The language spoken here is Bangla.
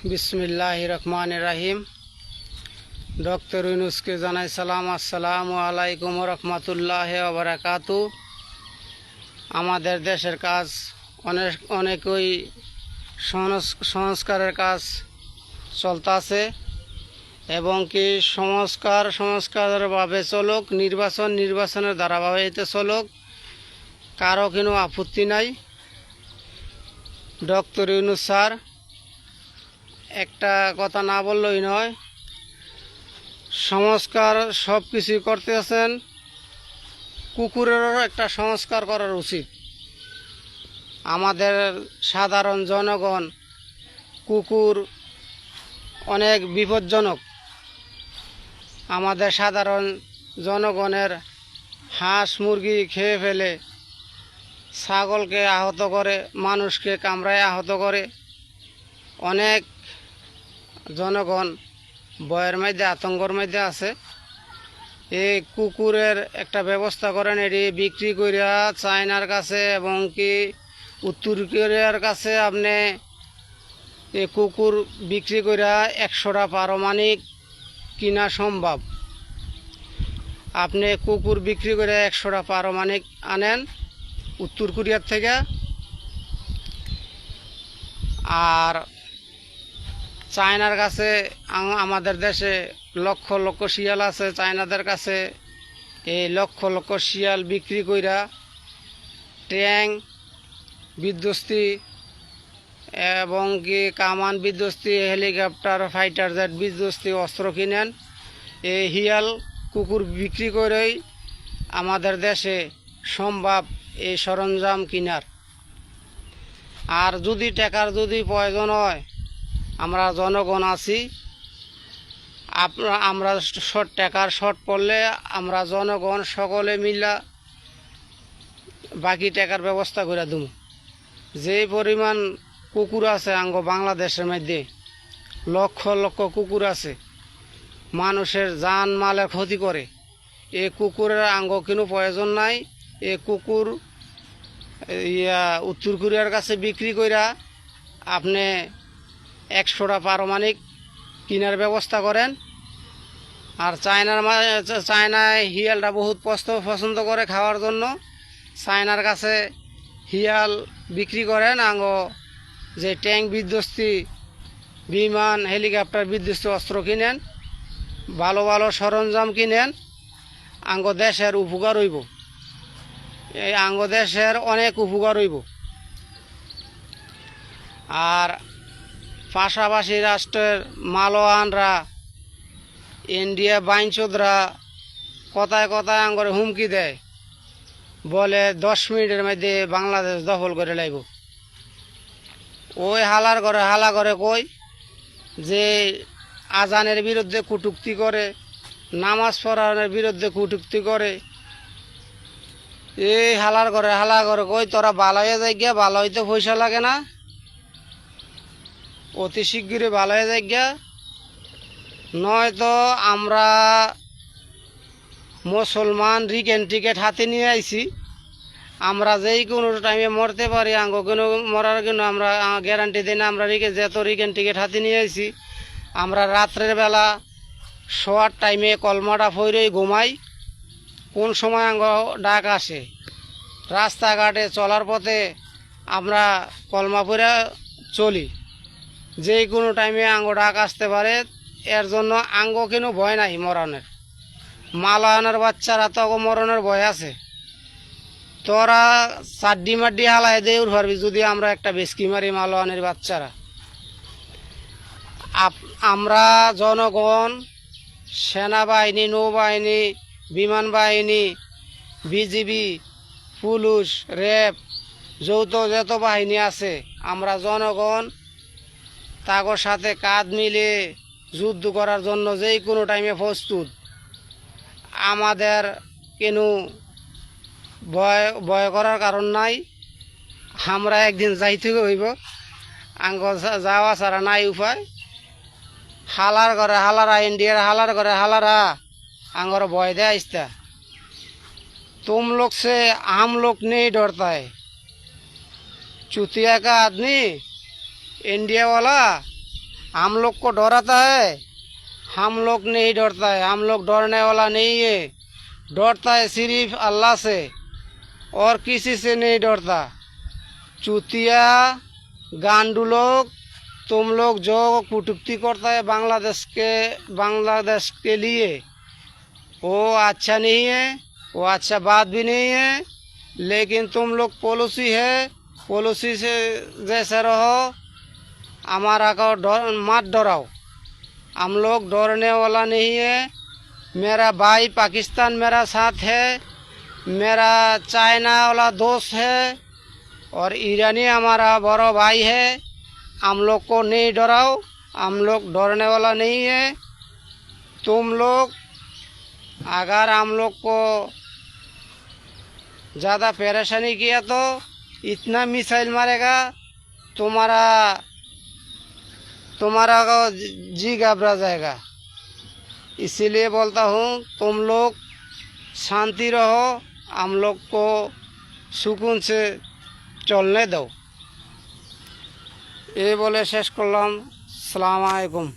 বিসমিল্লাহির রহমানির রহিম। ডক্টর ইউনূসকে জানাই সালাম। আসসালামু আলাইকুম রহমতুল্লাহি ওয়া বারাকাতু। আমাদের দেশের কাজ অনেকই সংস্কারের কাজ চলতেছে এবং কি সংস্কারের ভাবে চলুক, নির্বাচনের ধারাবাহিকতা চলুক, কারো কোনো আপত্তি নাই। ডক্টর ইউনূস স্যার একটা কথা না বললেই নয়, সংস্কার সব কিছুই করতেছেন, কুকুরেরও একটা সংস্কার করার উচিত। আমাদের সাধারণ জনগণ কুকুর অনেক বিপজ্জনক। আমাদের সাধারণ জনগণের হাঁস মুরগি খেয়ে ফেলে, ছাগলকে আহত করে, মানুষকে কামড়ায় আহত করে। অনেক জনগণ ভয়ের মধ্যে, আতঙ্কর মধ্যে আছে। এই কুকুরের একটা ব্যবস্থা করেন, এটি বিক্রি করিয়া চায়নার কাছে এবং কি উত্তর কোরিয়ার কাছে আপনি এই কুকুর বিক্রি করিয়া 100টা পারমাণিক কিনা সম্ভব। আপনি কুকুর বিক্রি করে 100টা পারমাণিক আনেন উত্তর কোরিয়ার থেকে। আর চায়নার কাছে, আমাদের দেশে লক্ষ লক্ষ শিয়াল আছে, চায়নাদের কাছে এই লক্ষ লক্ষ শিয়াল বিক্রি কইরা ট্যাং বিধ্বস্তি এবং কি কামান বিধ্বস্তি, হেলিকপ্টার, ফাইটার জেট বিধ্বস্তি অস্ত্র কিনেন। এই হিয়াল কুকুর বিক্রি করেই আমাদের দেশে সম্ভব এই সরঞ্জাম কিনার। আর যদি টাকার প্রয়োজন হয়, আমরা জনগণ আছি, আমরা টাকার শর্ট পড়লে আমরা জনগণ সকলে মিলা বাকি টাকার ব্যবস্থা করে দেব। যে পরিমাণ কুকুর আছে আঙ্গ বাংলাদেশের মধ্যে, লক্ষ লক্ষ কুকুর আছে, মানুষের জান মালের ক্ষতি করে। এই কুকুরের আঙ্গ কোনো প্রয়োজন নাই। এই কুকুর উত্তর কোরিয়ার কাছে বিক্রি কইরা আপনি 100টা পারমাণিক কিনার ব্যবস্থা করেন। আর চায়নায় হিয়ালটা বহুত পছন্দ করে খাওয়ার জন্য। চায়নার কাছে হিয়াল বিক্রি করেন, আঙ্গ যে ট্যাঙ্ক বিধ্বস্তি, বিমান, হেলিকপ্টার বিধ্বস্তি অস্ত্র কিনেন, ভালো ভালো সরঞ্জাম কিনেন, আঙ্গ দেশের উপকার হইব। এই আঙ্গ দেশের অনেক উপকার হইব। আর পাশাপাশি রাষ্ট্রের মালোয়ানরা, ইন্ডিয়া বাইনচোদরা কথায় কথায় আঙ্গরে হুমকি দেয়, বলে 10 মিনিটের মধ্যে বাংলাদেশ দখল করে লাইব। ওই হালা করে কই যে আজানের বিরুদ্ধে কটূক্তি করে, নামাজ পড়ানোর বিরুদ্ধে কটূক্তি করে। এই হালা করে কই তোরা ভালো হয়ে যাই গিয়া, ভালো হইতে পয়সা লাগে না, অতি শিগগিরই ভালো হয়ে যাই গিয়া, নয়তো আমরা মুসলমান রিকেন টিকেট হাতে নিয়ে আইছি, আমরা যেই কোনো টাইমে মরতে পারি, আঙ্গ কোনো মরার কিন্তু আমরা গ্যারান্টি দিই না। আমরা যেত রিকেন টিকেট হাতে নিয়ে আইছি, আমরা রাত্রের বেলা শোয়ার টাইমে কলমাটা ফইরেই ঘুমাই। কোন সময় আঙ্গ ডাক আসে, রাস্তাঘাটে চলার পথে আমরা কলমা পইরা চলি, যে কোনো টাইমে আঙ্গ ডাক আসতে পারে। এর জন্য আঙ্গ কোনো ভয় নাই মরণের। মালায়নের বাচ্চারা তো মরণের ভয় আছে। তোরা চাড্ডি মাড্ডি হালাই দিয়ে পারবি যদি আমরা একটা বেসকি মারি মালায়নের বাচ্চারা। আমরা জনগণ, সেনাবাহিনী, নৌবাহিনী, বিমান বাহিনী, বিজিবি, পুলিশ, র্যাব, যত বাহিনী আছে, আমরা জনগণ তাগর সাথে কাঁধ মিলে যুদ্ধ করার জন্য যেই কোনো টাইমে প্রস্তুত। আমাদের কোনো ভয় করার কারণ নাই। আমরা একদিন যাইতে হইব, আঙ্গ যাওয়া ছাড়া নাই উপায়। হালারা ইন্ডিয়ার হালারা आंगोर भय दे आइस्ता। तुम लोग से हम लोग नहीं डरता है। चुतिया का आदमी इंडिया वाला हम लोग को डराता है, हम लोग नहीं डरता है, हम लोग डरने वाला नहीं है। डरता है सिर्फ अल्लाह से और किसी से नहीं डरता। चूतिया गांडू लोग, तुम लोग जो कटूक्ति करता है बांग्लादेश के लिए, वो अच्छा नहीं है, वो अच्छा बात भी नहीं है। लेकिन तुम लोग पॉलिसी है, पॉलिसी से जैसे रहो, हमारा को मत डराओ। हम लोग डरने वाला नहीं है। मेरा भाई पाकिस्तान मेरा साथ है, मेरा चाइना वाला दोस्त है और ईरानी हमारा बड़ा भाई है। हम लोग को नहीं डराओ, हम लोग डरने वाला नहीं है। तुम लोग अगर हम लोग को ज़्यादा परेशानी किया तो इतना मिसाइल मारेगा, तुम्हारा को जी घबरा जाएगा। इसीलिए बोलता हूँ तुम लोग शांति रहो, हम लोग को सुकून से चलने दो। ये बोले शेष करलाम। अस्सलामु आलैकुम।